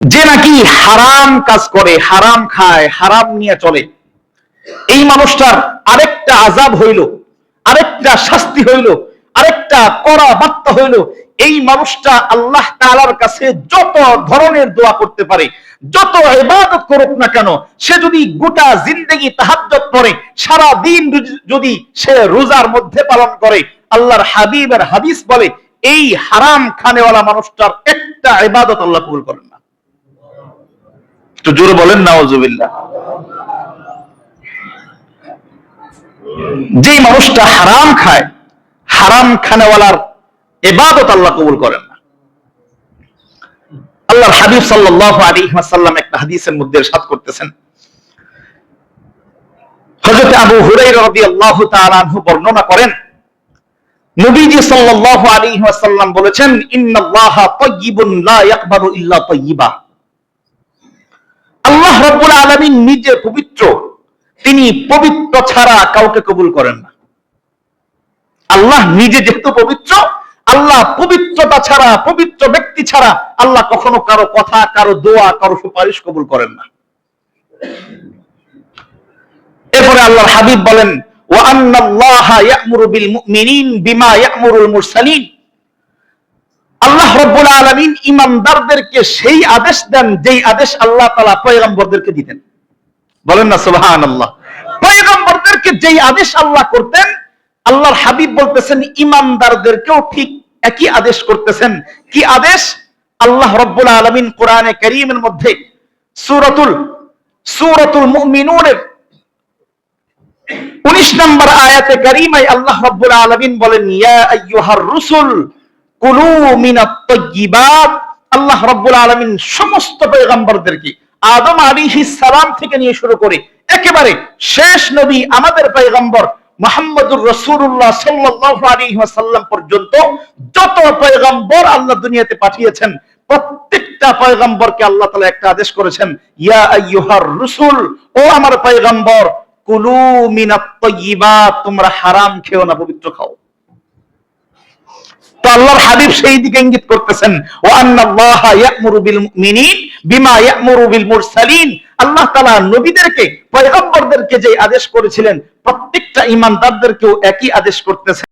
যে নাকি হারাম কাজ করে, হারাম খায়, হারাম নিয়ে চলে, এই মানুষটার আরেকটা আযাব হইল, আরেকটা শাস্তি হইল, আরেকটা কড়া বার্তা হইল, এই মানুষটা আল্লাহ তাআলার কাছে যত ধরনের দোয়া করতে পারে, যত ইবাদত করুক না কেন, সে যদি গোটা জিন্দেগি তাহাজ্জুদ পড়ে, সারা দিন যদি সে রোজার মধ্যে পালন করে, আল্লাহর হাবিবের হাদিস বলে এই হারাম খানেওয়ালা মানুষটার একটা ইবাদত আল্লাহ কবুল করেন না। একটু জোরে বলেন নাউজুবিল্লাহ। যে মানুষটা হারাম খায়, হারাম খানেওয়ালার ইবাদত আল্লাহ কবুল করেন না। আল্লাহর হাবিব সাল্লাল্লাহু আলাইহি ওয়াসাল্লাম একটা হাদিসের মধ্যে ইরশাদ করতেছেন, হযরত আবু হুরায়রা রাদিয়াল্লাহু তাআলা আনহু বর্ণনা করেন, নবীজি সাল্লাল্লাহু আলাইহি ওয়াসাল্লাম বলেছেন, ইন্নাল্লাহা তাইয়্যিবুন লা ইয়াকবালু ইল্লা তাইয়্যিবা। আল্লাহ রাব্বুল আলামিন নিজে পবিত্র, তিনি পবিত্র ছাড়া কাউকে কবুল করেন না। আল্লাহ নিজে যেহেতু পবিত্র, আল্লাহ পবিত্রতা ছাড়া, পবিত্র ব্যক্তি ছাড়া আল্লাহ কখনো কারো কথা, কারো দোয়া, কারো সুপারিশ কবুল করেন না। এরপরে আল্লাহর হাবিব বলেন, ওয়া আন্নাল্লাহা ইয়া'মুরু বিল মুমিনিন বিমা ইয়া'মুরুল মুরসালিন। আল্লাহ রাব্বুল আলামিন ঈমানদারদেরকে সেই আদেশ দেন যেই আদেশ আল্লাহ তাআলা পয়গম্বরদেরকে দিতেন। বলেন না সুবহানাল্লাহ। পয়গম্বরদেরকে যেই আদেশ আল্লাহ করতেন, আল্লাহর হাবিব বলতেছেন ঈমানদারদেরকেও ঠিক একই আদেশ করতেছেন। কি আদেশ? আল্লাহ রাব্বুল আলামিন কোরআনে কারীমের মধ্যে সূরাতুল মুমিনুনের 19 নম্বর আয়াতে কারীমায় আল্লাহ রাব্বুল আলামিন বলেন, ইয়া আইয়ুহার রাসূল কুলু মিনাত তাইয়্যিবাত। আল্লাহ রাব্বুল আলামিন সমস্ত পয়গম্বরদেরকে আদম আলাইহিস সালাম থেকে নিয়ে শুরু করে একেবারে শেষ নবী আমাদের পয়গম্বর মুহাম্মদুর রাসূলুল্লাহ সাল্লাল্লাহু আলাইহি ওয়াসাল্লাম পর্যন্ত যত পয়গম্বর আল্লাহ দুনিয়াতে পাঠিয়েছেন, প্রত্যেকটা পয়গম্বরকে আল্লাহ তাআলা একটা আদেশ করেছেন, ইয়া আইয়ুহার রাসূল, ও আমার পয়গম্বর, কুলু মিনাত তাইয়্যিবাত, তোমরা হারাম খেও না, পবিত্র খাও। তো আল্লাহর হাবিব সেই দিকে ইঙ্গিত করতেছেন, ওয়া আন্নাল্লাহা ইয়া'মুরু বিল মুমিনিন বিমা ইয়া'মুরু বিল মুরসালিন। আল্লাহ তাআলা নবীদেরকে, পয়গম্বরদেরকে যে আদেশ করেছিলেন, প্রত্যেকটা ঈমানদারদেরকেও একই আদেশ করতেছেন।